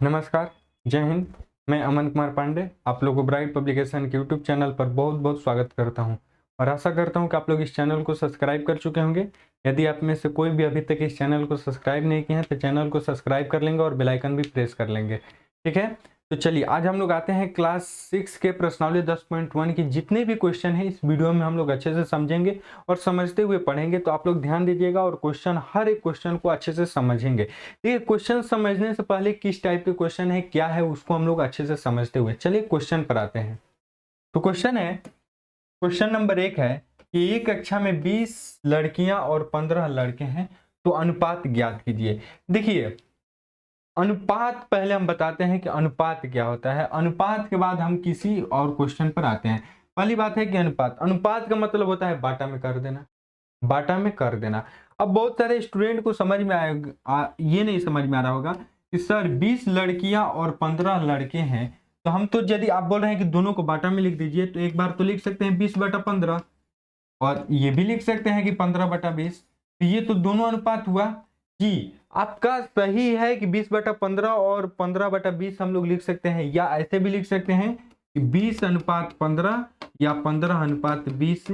नमस्कार, जय हिंद। मैं अमन कुमार पांडे आप लोगों को ब्राइट पब्लिकेशन के यूट्यूब चैनल पर बहुत बहुत स्वागत करता हूं और आशा करता हूं कि आप लोग इस चैनल को सब्सक्राइब कर चुके होंगे। यदि आप में से कोई भी अभी तक इस चैनल को सब्सक्राइब नहीं किए हैं तो चैनल को सब्सक्राइब कर लेंगे और बेल आइकन भी प्रेस कर लेंगे, ठीक है। तो चलिए आज हम लोग आते हैं क्लास 6 के प्रश्नावली 10.1 की जितने भी क्वेश्चन हैं इस वीडियो में हम लोग अच्छे से समझेंगे और समझते हुए पढ़ेंगे। तो आप लोग ध्यान दीजिएगा और क्वेश्चन हर एक क्वेश्चन को अच्छे से समझेंगे। देखिए क्वेश्चन समझने से पहले किस टाइप के क्वेश्चन है क्या है उसको हम लोग अच्छे से समझते हुए चलिए क्वेश्चन पर आते हैं। तो क्वेश्चन है, क्वेश्चन नंबर 1 है कि एक कक्षा में 20 लड़कियां और 15 लड़के हैं तो अनुपात ज्ञात कीजिए। देखिए अनुपात पहले हम बताते हैं कि अनुपात क्या होता है, अनुपात के बाद हम किसी और क्वेश्चन पर आते हैं। पहली बात है कि अनुपात अनुपात का मतलब होता है बाटा में कर देना, बाटा में कर देना। अब बहुत सारे स्टूडेंट को समझ में ये नहीं समझ में आ रहा होगा कि सर 20 लड़कियां और 15 लड़के हैं तो हम तो यदि आप बोल रहे हैं कि दोनों को बाटा में लिख दीजिए तो एक बार तो लिख सकते हैं 20/15 और ये भी लिख सकते हैं कि 15/20। तो ये तो दोनों अनुपात हुआ कि आपका सही है कि 20/15 और 15/20 हम लोग लिख सकते हैं, या ऐसे भी लिख सकते हैं कि 20:15 या 15:20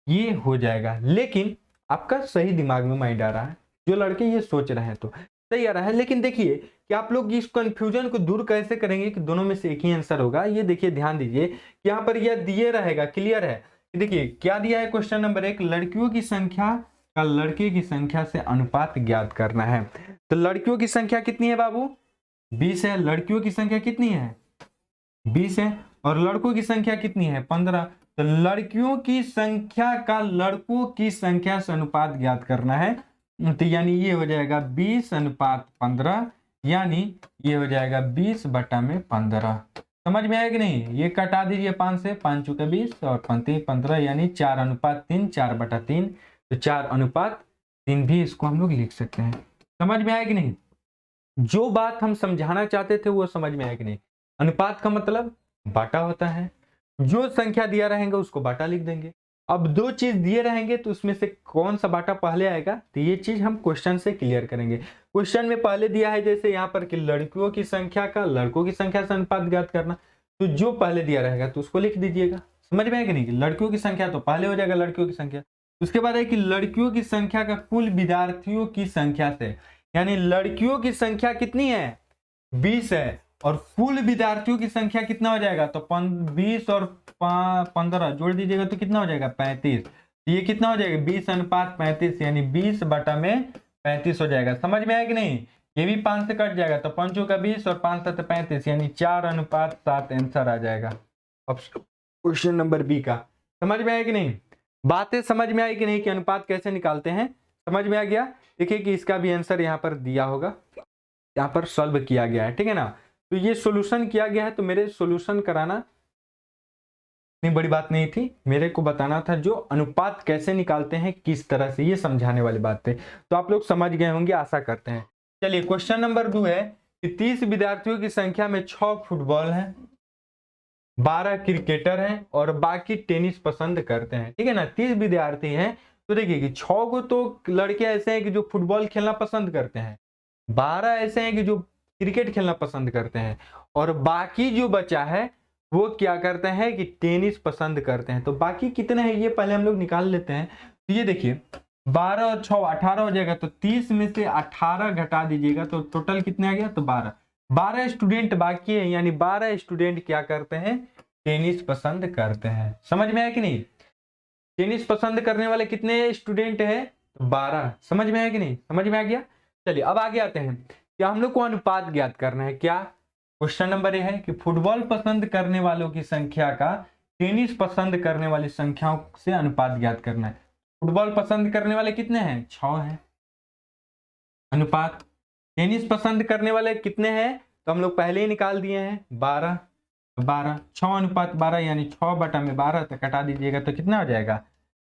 ये हो जाएगा। लेकिन आपका सही दिमाग में माइंड आ रहा है, जो लड़के ये सोच रहे हैं तो सही आ रहा है। लेकिन देखिए कि आप लोग इस कंफ्यूजन को दूर कैसे करेंगे कि दोनों में से एक ही आंसर होगा। ये देखिए ध्यान दीजिए कि यहाँ पर यह दिए रहेगा, क्लियर है। देखिए क्या दिया है, क्वेश्चन नंबर 1 लड़कियों की संख्या का लड़के की संख्या से अनुपात ज्ञात करना है। तो लड़कियों की संख्या कितनी है बाबू, 20 है। लड़कियों की संख्या कितनी है, 20 है। और लड़कों की संख्या कितनी है, 15। तो लड़कियों की संख्या का लड़कों की संख्या से अनुपात ज्ञात करना है। तो यानी ये हो जाएगा 20:15, यानी ये हो जाएगा 20/15। समझ में आया कि नहीं, ये कटा दीजिए 5 से, 5 चुके 20 और 15 यानी 4:3, 4/3। तो 4:3 भी इसको हम लोग लिख सकते हैं। समझ में आया कि नहीं, जो बात हम समझाना चाहते थे वो समझ में आया कि नहीं। अनुपात का मतलब बाटा होता है, जो संख्या दिया रहेंगे उसको बाटा लिख देंगे। अब दो चीज दिए रहेंगे तो उसमें से कौन सा बाटा पहले आएगा, तो ये चीज हम क्वेश्चन से क्लियर करेंगे। क्वेश्चन में पहले दिया है जैसे यहाँ पर कि लड़कियों की संख्या का लड़कों की संख्या से अनुपात ज्ञात करना, तो जो पहले दिया रहेगा तो उसको लिख दीजिएगा। समझ में आएगा नहीं, लड़कियों की संख्या तो पहले हो जाएगा लड़कियों की संख्या। उसके बाद है कि लड़कियों की संख्या का कुल विद्यार्थियों की संख्या से, यानी लड़कियों की संख्या कितनी है, 20 है। और कुल विद्यार्थियों की संख्या कितना हो जाएगा, तो 20 और 15 जोड़ दीजिएगा तो कितना हो जाएगा, 35। ये कितना हो जाएगा, 20:35 यानी 20/35 हो जाएगा। समझ में आया कि नहीं, ये भी 5 से कट जाएगा तो 5 का 20 और 5 7 35 यानी 4:7 आंसर आ जाएगा। अब क्वेश्चन नंबर बी का समझ में आया कि नहीं, बातें समझ में आई कि नहीं कि अनुपात कैसे निकालते हैं, समझ में आ गया। देखिए कि इसका भी आंसर यहाँ पर दिया होगा, यहाँ पर सॉल्व किया गया है, ठीक है ना। तो ये सॉल्यूशन किया गया है, तो मेरे सॉल्यूशन कराना इतनी बड़ी बात नहीं थी, मेरे को बताना था जो अनुपात कैसे निकालते हैं किस तरह से, ये समझाने वाली बात थी। तो आप लोग समझ गए होंगे आशा करते हैं। चलिए क्वेश्चन नंबर 2 है कि 30 विद्यार्थियों की संख्या में 6 फुटबॉल है, 12 क्रिकेटर हैं और बाकी टेनिस पसंद करते हैं, ठीक है ना। 30 विद्यार्थी हैं तो देखिए कि 6 को तो लड़के ऐसे हैं कि जो फुटबॉल खेलना पसंद करते हैं, 12 ऐसे हैं कि जो क्रिकेट खेलना पसंद करते हैं, और बाकी जो बचा है वो क्या करते हैं कि टेनिस पसंद करते हैं। तो बाकी कितने हैं ये पहले हम लोग निकाल लेते हैं। तो ये देखिए 12 और 6 18 हो जाएगा, तो 30 में से 18 घटा दीजिएगा तो टोटल कितने आ गया, तो 12। 12 स्टूडेंट बाकी है, यानी 12 स्टूडेंट क्या करते हैं, टेनिस पसंद करते हैं। समझ में आया कि नहीं, टेनिस पसंद करने वाले कितने स्टूडेंट हैं, तो 12। समझ में आया कि नहीं, समझ में आ गया। चलिए अब आगे आते हैं, क्या हम लोग को अनुपात ज्ञात करना है। क्या क्वेश्चन नंबर ये है कि फुटबॉल पसंद करने वालों की संख्या का टेनिस पसंद करने वाली संख्याओं से अनुपात ज्ञात करना है। फुटबॉल पसंद करने वाले कितने हैं, 6 हैं। अनुपात टेनिस पसंद करने वाले कितने हैं, तो हम लोग पहले ही निकाल दिए हैं, 12। 12 6:12 यानी 6/12 तक कटा दीजिएगा तो कितना हो जाएगा,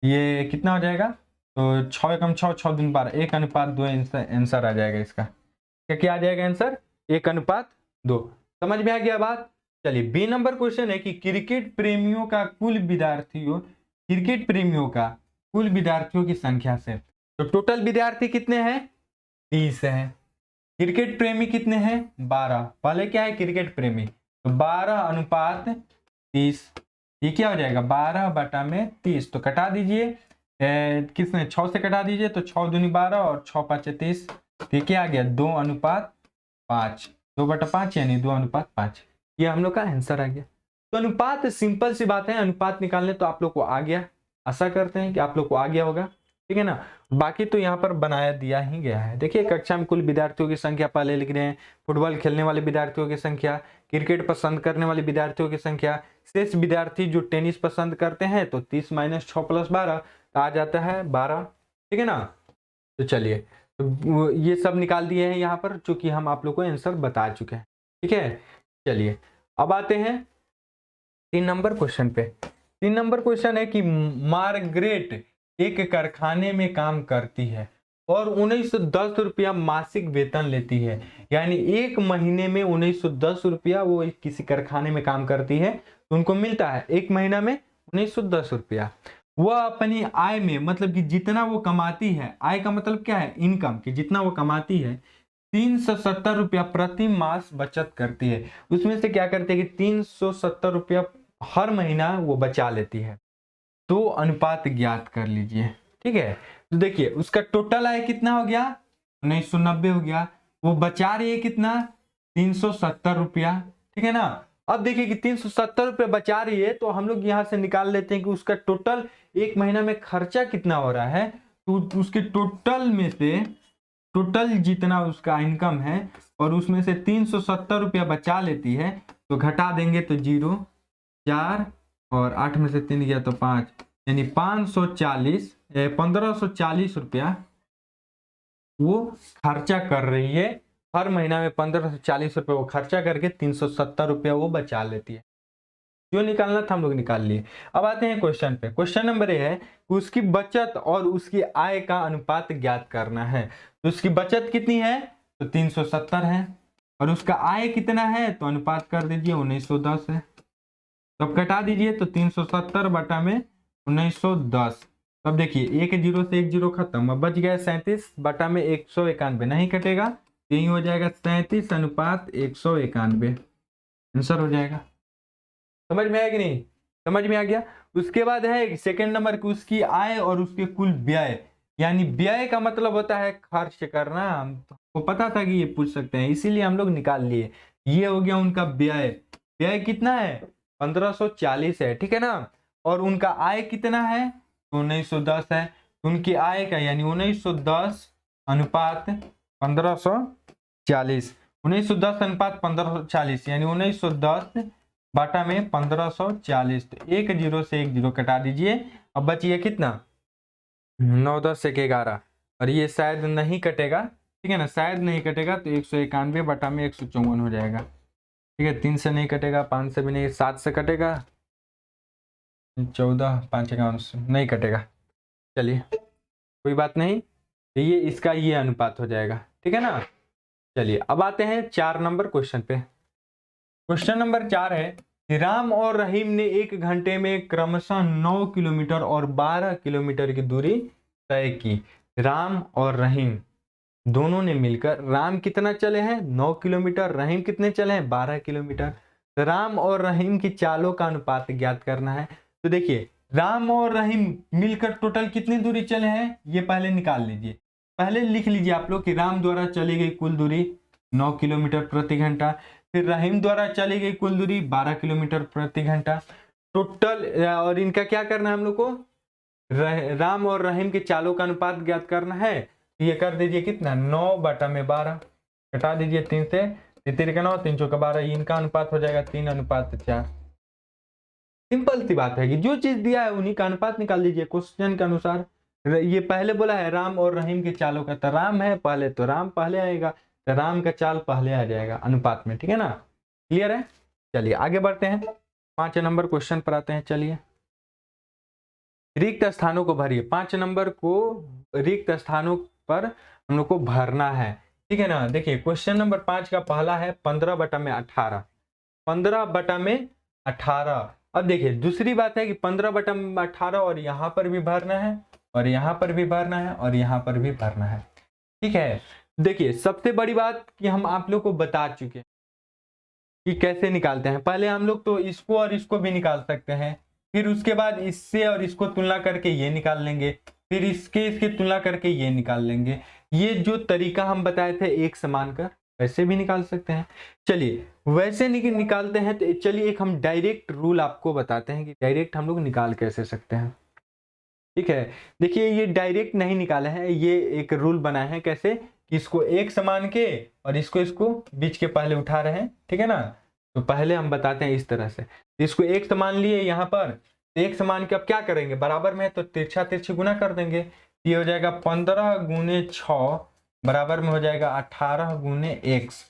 ये कितना हो जाएगा, तो 6 एकम 6 6 दूनी 12 1:2 आंसर आ जाएगा इसका। क्या क्या आ जाएगा आंसर, 1:2। समझ में आ गया बात। चलिए बी नंबर क्वेश्चन है कि क्रिकेट प्रेमियों का कुल विद्यार्थियों, क्रिकेट प्रेमियों का कुल विद्यार्थियों की संख्या से, तो टोटल विद्यार्थी कितने हैं, 30 हैं। क्रिकेट प्रेमी कितने हैं 12, पहले क्या है क्रिकेट प्रेमी, तो 12:30, ये क्या हो जाएगा 12/30, तो कटा दीजिए किसने 6 से कटा दीजिए, तो 6 दूनी 12 और 6 5 30, ये क्या आ गया 2:5, 2/5 यानी 2:5, ये हम लोग का आंसर आ गया। तो अनुपात सिंपल सी बात है, अनुपात निकालने तो आप लोग को आ गया, आशा करते हैं कि आप लोग को आ गया होगा, ठीक है ना। बाकी तो यहाँ पर बनाया दिया ही गया है। देखिए कक्षा में कुल विद्यार्थियों की संख्या पहले लिख रहे हैं, फुटबॉल खेलने वाले विद्यार्थियों की संख्या, क्रिकेट पसंद करने वाले विद्यार्थियों की संख्या, शेष विद्यार्थी जो टेनिस पसंद करते हैं तो 30 - 6 + 12 तो आ जाता है 12, ठीक है ना। तो चलिए तो ये सब निकाल दिए हैं यहाँ पर, चूंकि हम आप लोग को आंसर बता चुके हैं, ठीक है। चलिए अब आते हैं 3 नंबर क्वेश्चन पे। 3 नंबर क्वेश्चन है कि मार्गरेट एक कारखाने में काम करती है और 1910 रुपया मासिक वेतन लेती है, यानी एक महीने में 1910 रुपया वो किसी कारखाने में काम करती है तो उनको मिलता है एक महीना में 1910 रुपया। वह अपनी आय में, मतलब कि जितना वो कमाती है, आय का मतलब क्या है इनकम, कि जितना वो कमाती है 370 रुपया प्रति मास बचत करती है। उसमें से क्या करती है कि 370 रुपया हर महीना वो बचा लेती है। तो अनुपात ज्ञात कर लीजिए, ठीक है। तो देखिए उसका टोटल आय कितना हो गया 1990 हो गया, वो बचा रही है कितना 370 रुपया, ठीक है ना। अब देखिए कि 370 रुपया बचा रही है, तो हम लोग यहां से निकाल लेते हैं कि उसका टोटल एक महीना में खर्चा कितना हो रहा है, तो उसके टोटल में से टोटल जितना उसका इनकम है और उसमें से 370 रुपया बचा लेती है, तो घटा देंगे तो 0, 4 और 8 में से 3 गया तो 5, यानी 1540 रुपया वो खर्चा कर रही है हर महीना में। 1540 रुपये वो खर्चा करके 370 रुपया वो बचा लेती है। जो निकालना था हम लोग निकाल लिए। अब आते हैं क्वेश्चन पे। क्वेश्चन नंबर ये है कि उसकी बचत और उसकी आय का अनुपात ज्ञात करना है। तो उसकी बचत कितनी है तो 370 है, और उसका आय कितना है तो अनुपात कर दीजिए 1910 है। तो अब कटा दीजिए तो 370 बटा में 1910। अब देखिए एक 0 से 1 0 खत्म, अब बच गया 37 बटा में 191, नहीं कटेगा तो यही हो जाएगा 37:191 आंसर हो जाएगा। समझ में आया कि नहीं, समझ में आ गया। उसके बाद है सेकंड नंबर की उसकी आय और उसके कुल व्यय, यानी व्यय का मतलब होता है खर्च करना, हमको पता था कि ये पूछ सकते हैं इसीलिए हम लोग निकाल लिए। ये हो गया उनका व्यय, व्यय कितना है 1540 है, ठीक है ना। और उनका आय कितना है तो 1910 है। उनकी आय का यानी 1910 अनुपात 1540, 1910 अनुपात 1540 यानी 1910 बाटा में 1540, तो 1 0 से 1 0 कटा दीजिए। अब बचिए कितना 9 10 1 11, और ये शायद नहीं कटेगा, ठीक है ना, शायद नहीं कटेगा तो 191 बटा में 154 हो जाएगा, ठीक है। 3 से नहीं कटेगा, 5 से भी नहीं, 7 से कटेगा, 14 5 51 नहीं कटेगा। चलिए कोई बात नहीं, ये इसका ये अनुपात हो जाएगा, ठीक है ना। चलिए अब आते हैं 4 नंबर क्वेश्चन पे। क्वेश्चन नंबर 4 है कि राम और रहीम ने 1 घंटे में क्रमशः 9 किलोमीटर और 12 किलोमीटर की दूरी तय की। राम और रहीम दोनों ने मिलकर, राम कितना चले हैं 9 किलोमीटर, रहीम कितने चले हैं 12 किलोमीटर। तो राम और रहीम की चालों का अनुपात ज्ञात करना है। तो देखिए राम और रहीम मिलकर टोटल कितनी दूरी चले हैं ये पहले निकाल लीजिए। पहले लिख लीजिए आप लोग कि राम द्वारा चली गई कुल दूरी 9 किलोमीटर प्रति घंटा, फिर रहीम द्वारा चली गई कुल दूरी 12 किलोमीटर प्रति घंटा टोटल। और इनका क्या करना है हम लोग को, राम और रहीम के चालों का अनुपात ज्ञात करना है। ये कर दीजिए कितना 9 बटा में 12, घटा दीजिए 3 से, 3 का 9 3 चौका 12, इनका अनुपात हो जाएगा 3:4। सिंपल सी बात है कि जो चीज दिया है उन्हीं का अनुपात निकाल दीजिए क्वेश्चन के अनुसार। ये पहले बोला है राम और रहीम के चालों का, तो राम है पहले तो राम पहले आएगा, तो राम का चाल पहले आ जाएगा अनुपात में, ठीक है ना। क्लियर है। चलिए आगे बढ़ते हैं, 5 नंबर क्वेश्चन पर आते हैं। चलिए रिक्त स्थानों को भरिए। 5 नंबर को रिक्त स्थानों पर हम लोग को भरना है, ठीक है ना। देखिए क्वेश्चन नंबर 5 का पहला है 15 बटा में 18, 15 बटा में 18। अब देखिए दूसरी बात है कि 15 बटा में 18 और यहाँ पर भी भरना है और यहाँ पर भी भरना है और यहाँ पर भी भरना है, ठीक है। देखिए सबसे बड़ी बात कि हम आप लोग को बता चुके हैं कि कैसे निकालते हैं। पहले हम लोग तो इसको और इसको भी निकाल सकते हैं, फिर उसके बाद इससे और इसको तुलना करके ये निकाल लेंगे, फिर इसके तुलना करके ये निकाल लेंगे। ये जो तरीका हम बताए थे एक समान का, वैसे भी निकाल सकते हैं। चलिए वैसे निकालते हैं तो चलिए एक हम डायरेक्ट रूल आपको बताते हैं कि डायरेक्ट हम लोग निकाल कैसे सकते हैं। ठीक है, देखिए ये डायरेक्ट नहीं निकाले हैं, ये एक रूल बनाए हैं कैसे कि इसको एक समान के और इसको बीच के पहले उठा रहे हैं, ठीक है ना। तो पहले हम बताते हैं इस तरह से, इसको एक समान लिए यहाँ पर, एक समान के अब क्या करेंगे, बराबर में है तो तिरछा तिरछी गुना कर देंगे। ये हो जाएगा 15 गुने 6 बराबर में हो जाएगा 18 गुने x।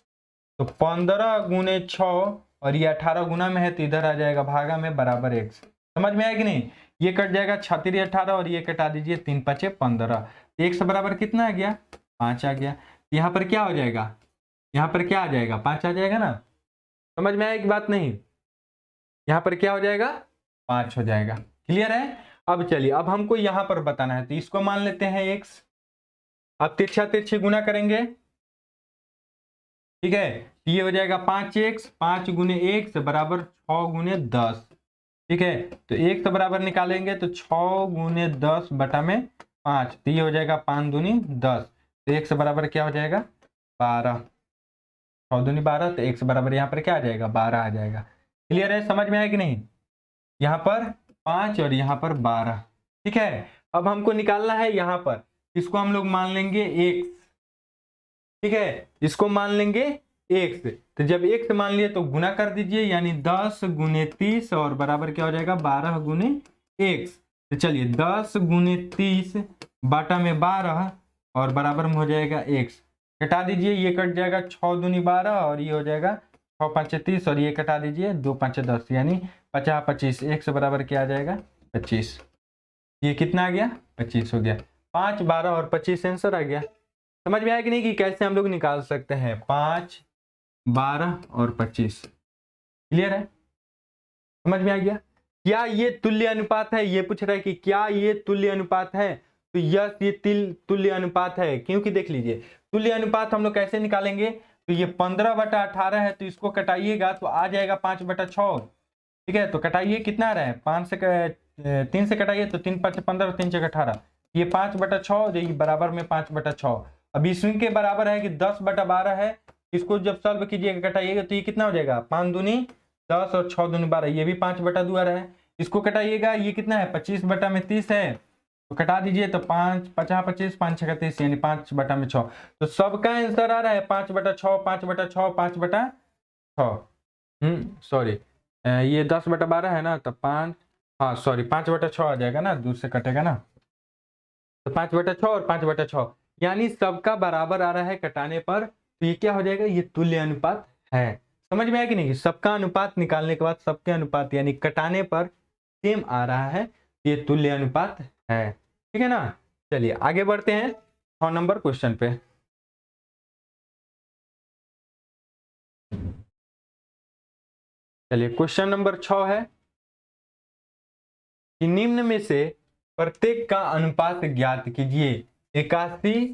तो 15 गुने 6 और ये 18 गुना में है तो इधर आ जाएगा भागा में बराबर x। समझ में आया कि नहीं। ये कट जाएगा 6 18 और ये कटा दीजिए 3 5 15। x बराबर कितना आ गया, 5 आ गया। यहाँ पर क्या हो जाएगा, यहाँ पर क्या आ जाएगा, 5 आ जाएगा ना। समझ में आया कि बात नहीं, यहाँ पर क्या हो जाएगा, 5 हो जाएगा। क्लियर है। अब चलिए अब हमको यहाँ पर बताना है तो इसको मान लेते हैं x। अब तिरछा तिरछी गुना करेंगे, ठीक है। ये हो जाएगा 5x, 5 गुने x बराबर 6 गुने 10। ठीक है, तो x बराबर निकालेंगे तो 6 गुने 10 बटा में 5, तो ये हो जाएगा 5 दूनी 10। तो x बराबर क्या हो जाएगा, 12। 6 दूनी 12, तो x बराबर यहाँ पर क्या आ जाएगा, 12 आ जाएगा। क्लियर है, समझ में आया कि नहीं। यहाँ पर 5 और यहाँ पर 12। ठीक है, अब हमको निकालना है यहाँ पर, इसको हम लोग मान लेंगे x। ठीक है, इसको मान लेंगे x। तो जब x मान लिए तो गुना कर दीजिए, यानी 10 गुने 30 और बराबर क्या हो जाएगा, 12 गुने x। तो चलिए 10 गुने 30 बाटा में 12 और बराबर में हो जाएगा x। कटा दीजिए, ये कट जाएगा 6 दूनी 12 और ये हो जाएगा 6 5 30 और ये कटा दीजिए 2 5 10, यानी 50 25। x बराबर क्या आ जाएगा, 25। ये कितना आ गया, 25 हो गया। 5 12 और 25 आंसर आ गया। समझ में आया कि नहीं कि कैसे हम लोग निकाल सकते हैं 5 12 और 25। क्लियर है, समझ में आ गया। क्या ये तुल्य अनुपात है, ये पूछ रहा है कि क्या ये तुल्य अनुपात है। तो यस ये तुल्य अनुपात है, क्योंकि देख लीजिए तुल्य अनुपात हम लोग कैसे निकालेंगे। तो ये 15 बटा 18 है तो इसको कटाइएगा तो आ जाएगा 5 बटा 6। ठीक है, तो कटाइए कितना आ रहा है, 5 से 3 से कटाइए तो 3 5 15 3 6 18। ये 5 बटा 6 बराबर में 5 बटा 6। अब इसमें के बराबर है कि 10 बटा 12 है, इसको जब सॉल्व कीजिएगा कटाइएगा तो ये कितना हो जाएगा, 5 दूनी 10 और 6 दूनी 12, ये भी 5 बटा 2 आ रहा है। इसको कटाइएगा, ये कितना है 25 बटा में 30 है, तो कटा दीजिए तो 5 50 25 5 6 30, यानी 5 बटा में 6। तो सबका आंसर आ रहा है 5 बटा 6 5 बटा 6 5 बटा 6। सॉरी ये 10 बटा 12 है ना, तो 5, हाँ सॉरी 5 बटा 6 आ जाएगा ना, दूर से कटेगा ना। तो 5 बटा 6 और 5 बटा 6, यानी सबका बराबर आ रहा है कटाने पर, तो ये क्या हो जाएगा, ये तुल्य अनुपात है। समझ में आया कि नहीं, सबका अनुपात निकालने के बाद सबके अनुपात यानी कटाने पर सेम आ रहा है, ये तुल्य अनुपात है। ठीक है ना। चलिए आगे बढ़ते हैं 6 नंबर क्वेश्चन पे। चलिए क्वेश्चन नंबर 6 है कि निम्न में से प्रत्येक का अनुपात ज्ञात कीजिए 81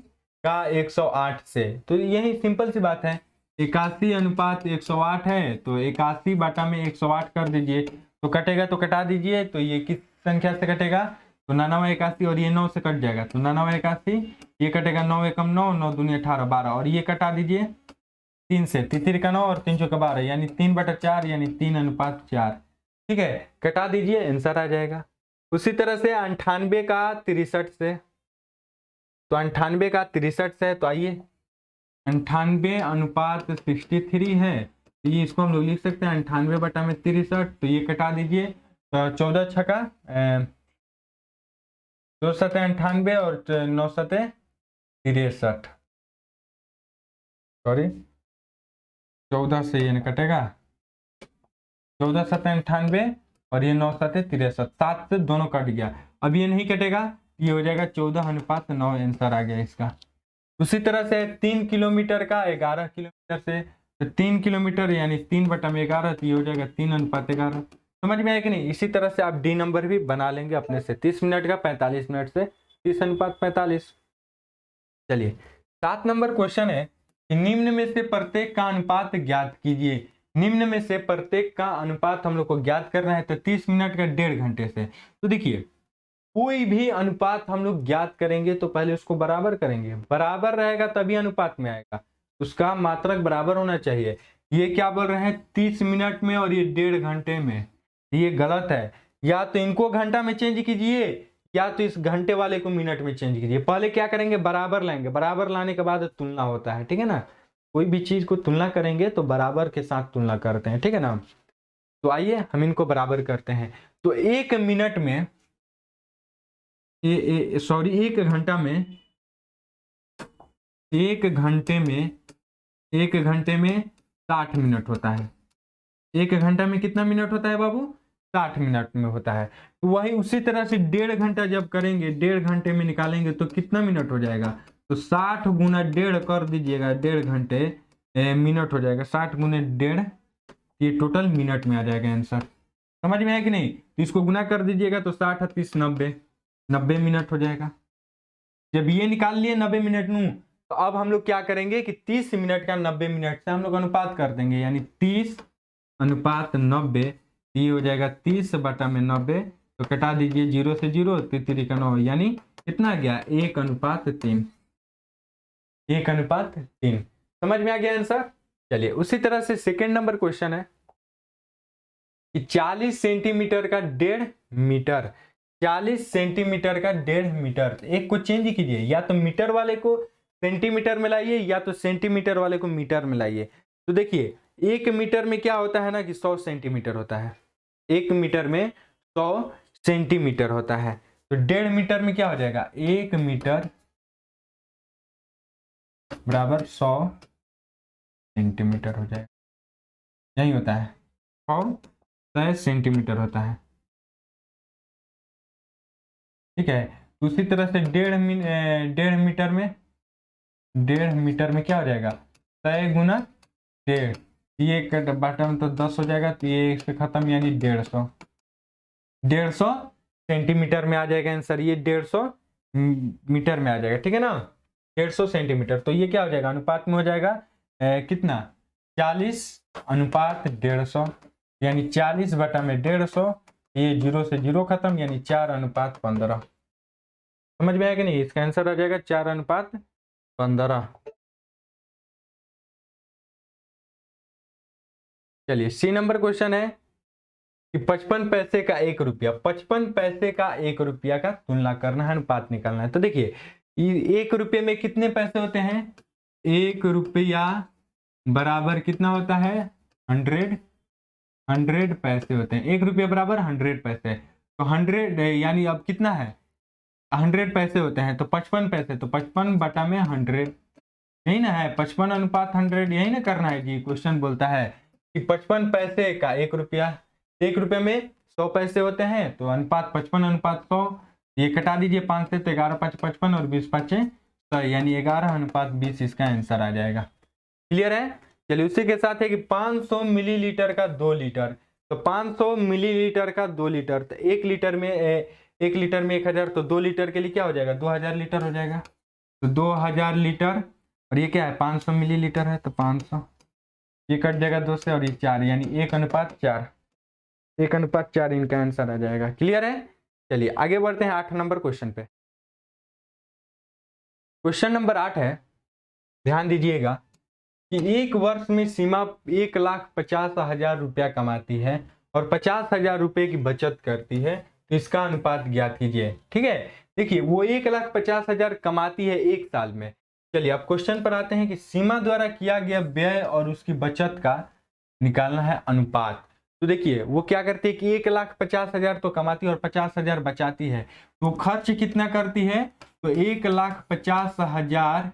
का 108 से। तो यही सिंपल सी बात है, 81 अनुपात 108 है तो 81 बाटा में 108 कर दीजिए, तो कटेगा तो कटा दीजिए। तो ये किस संख्या से कटेगा, तो 99 81 और ये 9 से कट जाएगा, तो 99 81 ये कटेगा 9 एकम 9 9 दूनी 18 12 और ये कटा दीजिए 3 से, 3 का 9 और 3 चौका 12, यानी 3 बटा 4 यानी 3 अनुपात 4। ठीक है, कटा दीजिए आंसर आ जाएगा। उसी तरह से 98 का 63 से, तो 98 का 63 से, तो आइए 98 अनुपात 63 है, तो ये इसको हम लोग लिख सकते हैं 98 बटा में 63, तो ये कटा दीजिए, तो 14 छका 2 सते 98 और 9 सते 63, सॉरी 14 से ये कटेगा, 14 सते 98 और ये 9 सते 63, 7 से दोनों कट गया। अब ये नहीं कटेगा, ये हो जाएगा 14 अनुपात 9 आंसर आ गया इसका। उसी तरह से 3 किलोमीटर का 11 किलोमीटर से, तो 3 किलोमीटर यानी 3 बटा में 11, तो ये हो जाएगा 3 अनुपात 11। समझ में आया कि नहीं। इसी तरह से आप डी नंबर भी बना लेंगे अपने से, 30 मिनट का 45 मिनट से 30 अनुपात 45। चलिए 7 नंबर क्वेश्चन है कि निम्न में से प्रत्येक का अनुपात ज्ञात कीजिए। निम्न में से प्रत्येक का अनुपात हम लोग को ज्ञात करना है, तो 30 मिनट का 1.5 घंटे से। तो देखिए, कोई भी अनुपात हम लोग ज्ञात करेंगे तो पहले उसको बराबर करेंगे, बराबर रहेगा तभी अनुपात में आएगा, उसका मात्रक बराबर होना चाहिए। ये क्या बोल रहे हैं 30 मिनट में और ये 1.5 घंटे में, ये गलत है। या तो इनको घंटा में चेंज कीजिए या तो इस घंटे वाले को मिनट में चेंज कीजिए। पहले क्या करेंगे, बराबर लाएंगे, बराबर लाने के बाद तुलना होता है, ठीक है ना। कोई भी चीज को तुलना करेंगे तो बराबर के साथ तुलना करते हैं, ठीक है ना। तो आइए हम इनको बराबर करते हैं। तो 1 मिनट में सॉरी 1 घंटा में, 1 घंटे में 60 मिनट होता है। 1 घंटा में कितना मिनट होता है बाबू, 60 मिनट में होता है। तो वही उसी तरह से 1.5 घंटा जब करेंगे, 1.5 घंटे में निकालेंगे तो कितना मिनट हो जाएगा, तो 60 गुना 1.5 कर दीजिएगा, 1.5 घंटे मिनट हो जाएगा, 60 गुने 1.5, ये टोटल मिनट में आ जाएगा आंसर। समझ में है कि नहीं। तो इसको गुना कर दीजिएगा तो 60 30 90, 90 मिनट हो जाएगा। जब ये निकाल लिए 90 मिनट नू, तो अब हम लोग क्या करेंगे कि 30 मिनट का 90 मिनट से हम लोग अनुपात कर देंगे, यानी 30 अनुपात 90, ये हो जाएगा 30 बटा में 90, तो कटा दीजिए 0 से 0, 3 का 9, यानी कितना आ गया 1 अनुपात 3, 1 अनुपात 3। समझ में आ गया आंसर। चलिए उसी तरह से सेकेंड नंबर क्वेश्चन है कि 40 सेंटीमीटर का 1.5 मीटर, 40 सेंटीमीटर का 1.5 मीटर। एक को चेंज कीजिए, या तो मीटर वाले को सेंटीमीटर में लाइए या तो सेंटीमीटर वाले को मीटर में लाइए। तो देखिए 1 मीटर में क्या होता है ना कि 100 सेंटीमीटर होता है, 1 मीटर में 100 सेंटीमीटर होता है। तो 1.5 मीटर में क्या हो जाएगा, 1 मीटर बराबर 100 सेंटीमीटर हो जाएगा, यही होता है, 100 सेंटीमीटर होता है, ठीक है। उसी तरह से 1.5 मीटर में, 1.5 मीटर में क्या हो जाएगा 100 गुना 1.5, ये बटा में तो 10 हो जाएगा, तो ये इससे खत्म, यानी 150, 150 सेंटीमीटर में आ जाएगा आंसर, ये 150 मीटर में आ जाएगा, ठीक है ना, 150 सेंटीमीटर। तो ये क्या हो जाएगा अनुपात में हो जाएगा कितना 40 अनुपात 150, यानी 40 बटा में 150, ये 0 से 0 खत्म, यानी 4 अनुपात 15। समझ में आया कि नहीं, इसका आंसर आ जाएगा 4 अनुपात 15। चलिए सी नंबर क्वेश्चन है कि 55 पैसे का 1 रुपया, 55 पैसे का 1 रुपया का तुलना करना है, अनुपात निकालना है। तो देखिए 1 रुपये में कितने पैसे होते हैं, 1 रुपया बराबर कितना होता है 100 पैसे होते हैं, 1 रुपया बराबर 100 पैसे। तो 100 यानी अब कितना है 100 पैसे होते हैं, तो 55 पैसे, तो 55 बटा में 100, यही ना है 55 अनुपात 100, यही ना करना है जी। क्वेश्चन बोलता है कि 55 पैसे का 1 रुपया, 1 रुपये में 100 पैसे होते हैं, तो अनुपात 55 अनुपात 100, ये कटा दीजिए 5 से, तो 11 5 55 और 20 5 100, यानी 11 अनुपात 20 इसका आंसर आ जाएगा। क्लियर है। चलिए उसी के साथ है कि 500 मिलीलीटर का 2 लीटर, तो 500 मिलीलीटर का 2 लीटर, तो 1 लीटर में 1000, तो 2 लीटर के लिए क्या हो जाएगा 2000 लीटर हो जाएगा। तो 2000 लीटर, और ये क्या है 500 मिलीलीटर है, तो 500, ये कट जाएगा 2 से, और ये 4, यानी 1 अनुपात 4, 1 अनुपात 4 इनका आंसर आ जाएगा। क्लियर है। चलिए आगे बढ़ते हैं 8 नंबर क्वेश्चन पे। क्वेश्चन नंबर 8 है, ध्यान दीजिएगा कि 1 वर्ष में सीमा 1,50,000 रुपया कमाती है और 50,000 रुपये की बचत करती है, तो इसका अनुपात ज्ञात कीजिए। ठीक है, देखिए वो 1,50,000 कमाती है 1 साल में। चलिए अब क्वेश्चन पर आते हैं कि सीमा द्वारा किया गया व्यय और उसकी बचत का निकालना है अनुपात। तो देखिए वो क्या करती है कि 1,50,000 तो कमाती है और 50,000 बचाती है, तो खर्च कितना करती है, तो 1,50,000,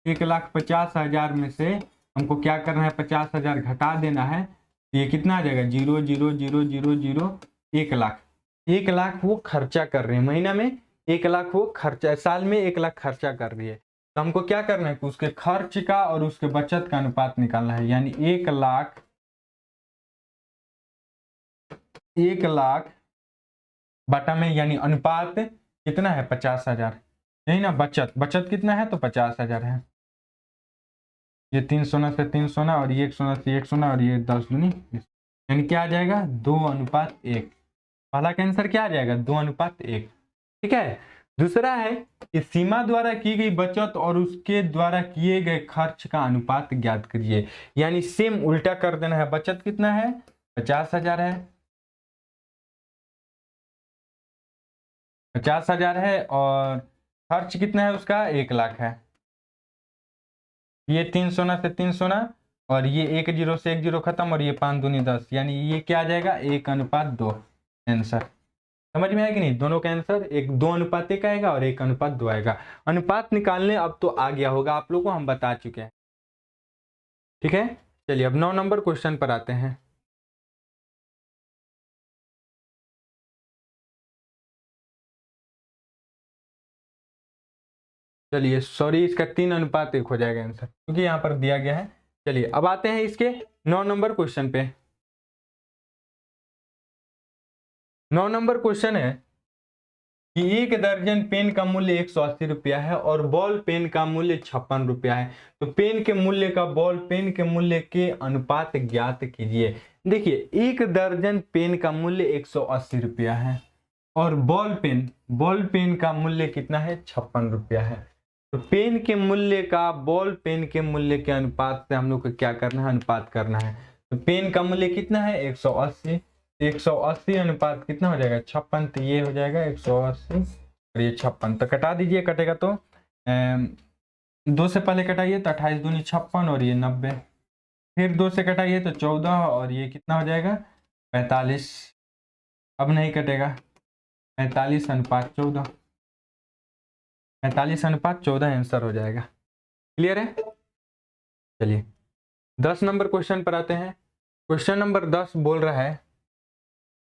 1,50,000 में से हमको क्या करना है 50,000 घटा देना है, तो ये कितना आ जाएगा 0 0 0 0 0, 1 लाख। 1 लाख वो खर्चा कर रहे हैं महीना में, 1 लाख वो खर्चा, साल में 1 लाख खर्चा कर रही है। तो हमको क्या करना है कि उसके खर्च का और उसके बचत का अनुपात निकालना है, यानी 1 लाख, 1 लाख बटा में, यानी अनुपात कितना है 50,000, यही ना, बचत, बचत कितना है तो 50,000 है। ये 3 सोना से 3 सोना, और ये 1 सोना से 1 सोना, और ये 10 दूनी 20, यानी क्या आ जाएगा 2:1। पहला का आंसर क्या आ जाएगा 2:1। ठीक है। दूसरा है कि सीमा द्वारा की गई बचत और उसके द्वारा किए गए खर्च का अनुपात ज्ञात करिए। यानी सेम उल्टा कर देना है। बचत कितना है 50,000 है, 50,000 है, और खर्च कितना है उसका 1,00,000 है। ये 3 सोना से 3 सोना, और ये 1 0 से 1 0 खत्म, और ये 5 दूनी 10, यानी ये क्या आ जाएगा 1:2 आंसर। समझ में आया कि नहीं? दोनों का आंसर 2:1 आएगा और 1:2 आएगा। अनुपात निकालने अब तो आ गया होगा आप लोगों को, हम बता चुके हैं। ठीक है, चलिए अब 9 नंबर क्वेश्चन पर आते हैं। चलिए सॉरी, इसका 3:1 हो जाएगा आंसर, क्योंकि यहाँ पर दिया गया है। चलिए अब आते हैं इसके 9 नंबर क्वेश्चन पे। 9 नंबर क्वेश्चन है कि 1 दर्जन पेन का मूल्य 180 रुपया है और बॉल पेन का मूल्य 56 रुपया है। तो पेन के मूल्य का बॉल पेन के मूल्य के अनुपात ज्ञात कीजिए। देखिए 1 दर्जन पेन का मूल्य 180 रुपया है और बॉल पेन का मूल्य कितना है 56 रुपया है। तो पेन के मूल्य का बॉल पेन के मूल्य के अनुपात से हम लोग को क्या करना है, अनुपात करना है। तो पेन का मूल्य कितना है 180, 180 अनुपात कितना हो जाएगा 56, तो ये हो जाएगा 180 और ये 56, तो कटा दीजिए। कटेगा तो 2 से पहले कटाइए तो 28 दूनी 56 और ये 90, फिर 2 से कटाइए तो 14 और ये कितना हो जाएगा 45। अब नहीं कटेगा, 45:14, 45:14 आंसर हो जाएगा। क्लियर है? चलिए 10 नंबर क्वेश्चन पर आते हैं। क्वेश्चन नंबर 10 बोल रहा है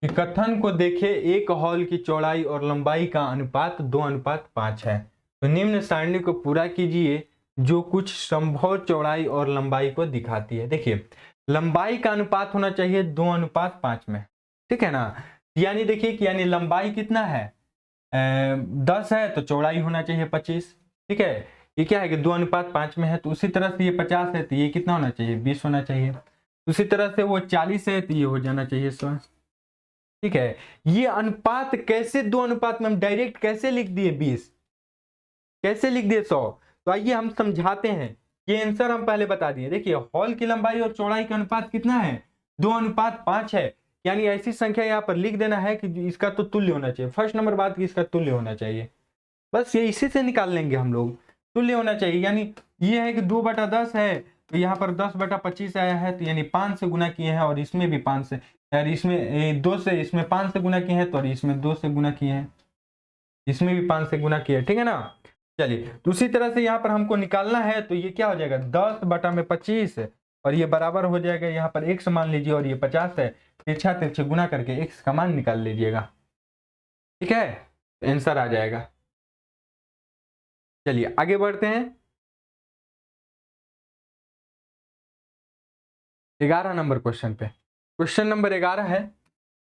कि कथन को देखे एक हॉल की चौड़ाई और लंबाई का अनुपात 2:5 है। तो निम्न सारणी को पूरा कीजिए जो कुछ संभव चौड़ाई और लंबाई को दिखाती है। देखिए लंबाई का अनुपात होना चाहिए 2:5 में, ठीक है ना। यानी देखिए कि यानी लंबाई कितना है 10 है तो चौड़ाई होना चाहिए 25, ठीक है। ये क्या है कि 2:5 में है, तो उसी तरह से ये 50 है तो ये कितना होना चाहिए 20 होना चाहिए। उसी तरह से वो 40 है तो ये हो जाना चाहिए 100, ठीक है। ये अनुपात कैसे 2:5 में हम डायरेक्ट कैसे लिख दिए 20, कैसे लिख दिए 100? तो आइए हम समझाते हैं। ये आंसर हम पहले बता दिए। देखिए हॉल की लंबाई और चौड़ाई का अनुपात कितना है 2:5 है, यानी ऐसी संख्या यहाँ पर लिख देना है कि इसका तो तुल्य होना चाहिए। फर्स्ट नंबर बात की इसका तुल्य होना चाहिए, बस ये इसी से निकाल लेंगे हम लोग। तुल्य होना चाहिए यानी ये है कि 2/10 है, तो यहाँ पर 10/25 आया है, तो यानी 5 से गुना किए हैं, और इसमें भी 5 से, यार इसमें 2 से, इसमें 5 से गुना किए हैं, तो इसमें 2 से गुना किए हैं, इसमें भी 5 से गुना किए, ठीक है ना। चलिए दूसरी तरह से यहाँ पर हमको निकालना है, तो ये क्या हो जाएगा 10/25 और ये बराबर हो जाएगा, यहाँ पर x मान लीजिए और ये 50 है, तिरछा तिरछे गुना करके x का मान निकाल लीजिएगा, ठीक है, आंसर आ जाएगा। चलिए आगे बढ़ते हैं 11 नंबर क्वेश्चन पे। क्वेश्चन नंबर 11 है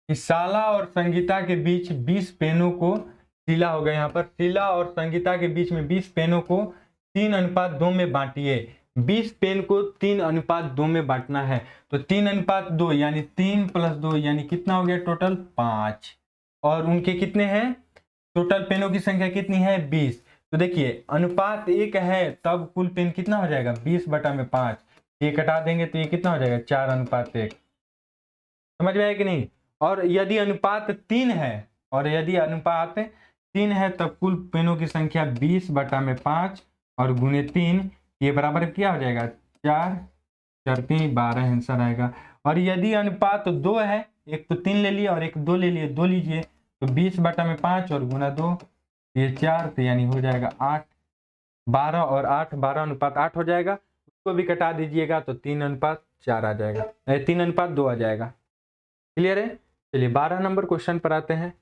कि शाला और संगीता के बीच 20 पेनों को, शीला हो गया यहाँ पर, शीला और संगीता के बीच में 20 पेनों को 3:2 में बांटिए। 20 पेन को 3:2 में बांटना है, तो 3:2 यानी 3 + 2 यानी कितना हो गया टोटल 5, और उनके कितने हैं टोटल पेनों की संख्या कितनी है 20। तो देखिए अनुपात 1 है, तब कुल पेन कितना हो जाएगा 20/5, ये कटा देंगे तो ये कितना हो जाएगा 4:1। समझ में आया कि नहीं? और यदि अनुपात 3 है, और यदि अनुपात 3 है तब कुल पेनों की संख्या 20/5 और गुने 3, ये बराबर क्या हो जाएगा 4 4 3 12 आंसर आएगा। और यदि अनुपात 2 है, एक तो 3 ले लिए और एक 2 ले लिए, 2 लीजिए, तो 20/5 और गुना 2, ये 4, तो यानी हो जाएगा 8, 12 और 8, 12:8 हो जाएगा। उसको भी कटा दीजिएगा तो 3:4 आ जाएगा, 3:2 आ जाएगा। क्लियर है? चलिए 12 नंबर क्वेश्चन पर आते हैं।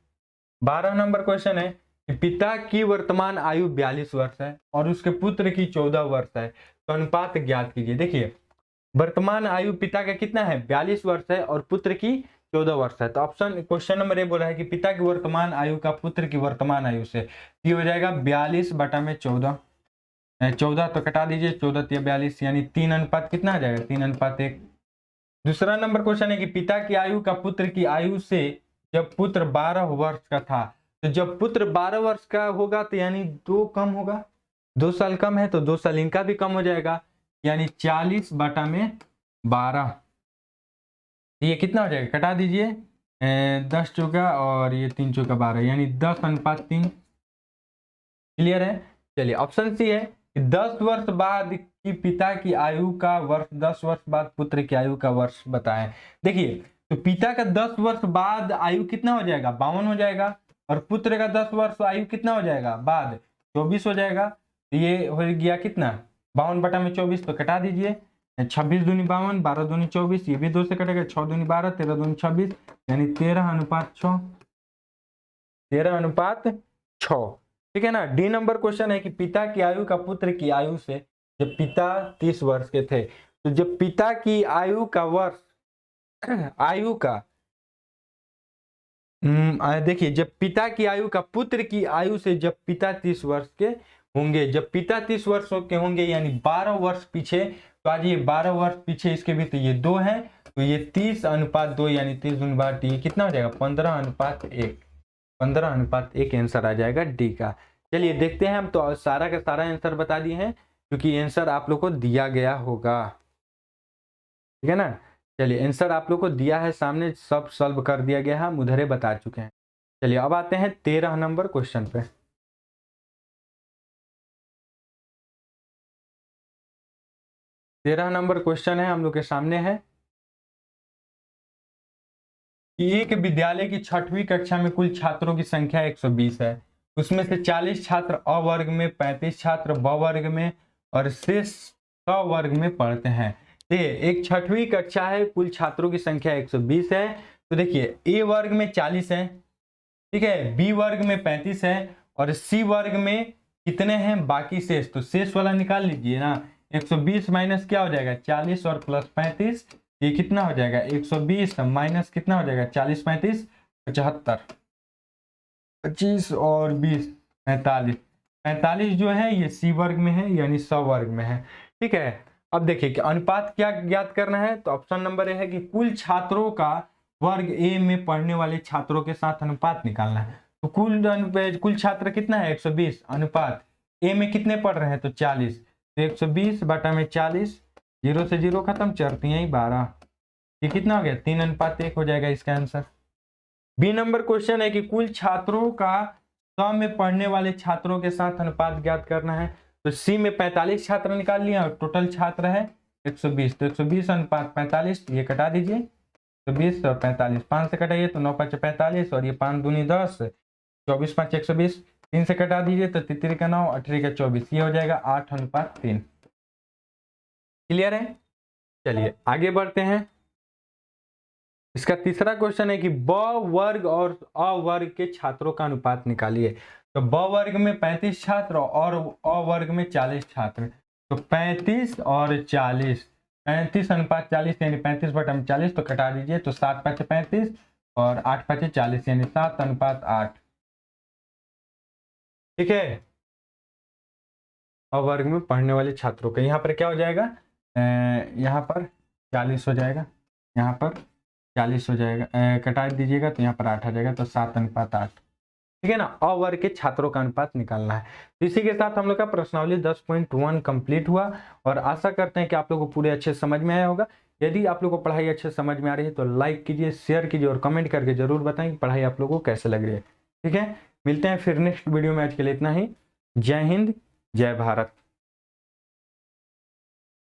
12 नंबर क्वेश्चन है कि पिता की वर्तमान आयु 42 वर्ष है और उसके पुत्र की 14 वर्ष है, तो अनुपात ज्ञात कीजिए। देखिए वर्तमान आयु पिता का कितना है 42 वर्ष है और पुत्र की 14 वर्ष है, तो ऑप्शन क्वेश्चन नंबर ये बोला है कि पिता की वर्तमान आयु का पुत्र की वर्तमान आयु से, ये हो जाएगा 42/14, 14 तो कटा दीजिए, 14 या 42 यानी 3 अनुपात कितना आ जाएगा, 3:1। दूसरा नंबर क्वेश्चन है कि पिता की आयु का पुत्र की आयु से जब पुत्र 12 वर्ष का था, तो जब पुत्र 12 वर्ष का होगा तो यानी 2 कम होगा, 2 साल कम है तो 2 साल इनका भी कम हो जाएगा, यानी 40/12। ये कितना हो जाएगा, कटा दीजिए, 10 चौका और ये 3 चौका 12 यानी 10:3। क्लियर है। चलिए ऑप्शन सी है कि 10 वर्ष बाद की पिता की आयु का वर्ष, 10 वर्ष बाद पुत्र की आयु का वर्ष बताएं। देखिए तो पिता का 10 वर्ष बाद आयु कितना हो जाएगा, 52 हो जाएगा, और पुत्र का 10 वर्ष आयु कितना हो जाएगा बाद, 24 हो जाएगा। तो ये हो गया कितना, 52/24, तो कटा दीजिए, 26 दूनी 52, 12 दूनी 24, ये भी 2 से कटेगा, 6 दूनी 12, 13 दूनी 26 यानी 13:6, 13:6। ठीक है ना। डी नंबर क्वेश्चन है कि पिता की आयु का पुत्र की आयु से, जब पिता 30 वर्ष के थे, तो जब पिता की आयु का वर्ष, आयु का देखिए जब पिता की आयु का पुत्र की आयु से जब पिता 30 वर्ष के होंगे, जब पिता 30 वर्ष के होंगे यानी 12 वर्ष पीछे, तो आज ये 12 वर्ष पीछे इसके भी, तो ये 2 है, तो ये 30:2 यानी 30 ये कितना हो जाएगा, 15:1, 15:1 आंसर आ जाएगा डी का। चलिए देखते हैं, हम तो सारा का सारा आंसर बता दिए हैं क्योंकि आंसर आप लोग को दिया गया होगा, ठीक है ना। चलिए आंसर आप लोग को दिया है सामने, सब सॉल्व कर दिया गया है, हम उधर ही बता चुके हैं। चलिए अब आते हैं 13 नंबर क्वेश्चन पे। 13 नंबर क्वेश्चन है हम लोग के सामने है कि एक विद्यालय की 6वीं कक्षा में कुल छात्रों की संख्या 120 है, उसमें से 40 छात्र अ वर्ग में, 35 छात्र ब वर्ग में और शेष स वर्ग में पढ़ते हैं। देखिए एक 6वीं कक्षा है, कुल छात्रों की संख्या 120 है, तो देखिए ए वर्ग में 40 है, ठीक है, बी वर्ग में 35 है और सी वर्ग में कितने हैं बाकी शेष, तो शेष वाला निकाल लीजिए ना, 120 माइनस क्या हो जाएगा 40 और प्लस 35, ये कितना हो जाएगा 120 माइनस कितना हो जाएगा 40 35 75, 25 और 20 45, 45 जो है ये सी वर्ग में है यानी 100 वर्ग में है। ठीक है, अब देखिए कि अनुपात क्या ज्ञात करना है, तो ऑप्शन नंबर ए है कि कुल छात्रों का वर्ग ए में पढ़ने वाले छात्रों के साथ अनुपात निकालना है। तो कुल छात्र कितना है 120, अनुपात ए में कितने पढ़ रहे हैं तो 40, तो 120 बटा में 40, 0 से 0 खत्म, 4 3 12, ये कितना हो गया 3:1 हो जाएगा इसका आंसर। बी नंबर क्वेश्चन है कि कुल छात्रों का 100 में पढ़ने वाले छात्रों के साथ अनुपात ज्ञात करना है। तो सी में 45 छात्र निकाल लिए और टोटल छात्र है 120, तो 120:45, ये कटा दीजिए, 120 और 45, 5 से कटाइए तो 9 5 45 और ये 5 दूनी 10, 24 5 120, 3 से कटा दीजिए तो 33 का 9, 18 का 24, ये हो जाएगा 8:3। क्लियर है। चलिए आगे बढ़ते हैं। इसका तीसरा क्वेश्चन है कि ब वर्ग और अ वर्ग के छात्रों का अनुपात निकालिए। तो ब वर्ग में 35 छात्र और अ वर्ग में 40 छात्र, तो 35 और 40, 35:40 यानी 35/40, तो कटा दीजिए तो 7 5 35 और 8 5 40 यानी 7:8। ठीक है, अ वर्ग में पढ़ने वाले छात्रों का यहाँ पर क्या हो जाएगा, यहाँ पर 40 हो जाएगा, यहाँ पर 40 हो जाएगा, कटा दीजिएगा तो यहाँ पर 8 आ जाएगा, तो 7:8। ठीक है ना, अ वर्ग के छात्रों का अनुपात निकालना है। तो इसी के साथ हम लोग का प्रश्नावली 10.1 कंप्लीट हुआ और आशा करते हैं कि आप लोगों को पूरे अच्छे समझ में आया होगा। यदि आप लोगों को पढ़ाई अच्छे समझ में आ रही है तो लाइक कीजिए, शेयर कीजिए और कमेंट करके जरूर बताएं कि पढ़ाई आप लोगों को कैसे लग रही है। ठीक है, मिलते हैं फिर नेक्स्ट वीडियो में। आज के लिए इतना ही। जय हिंद, जय भारत।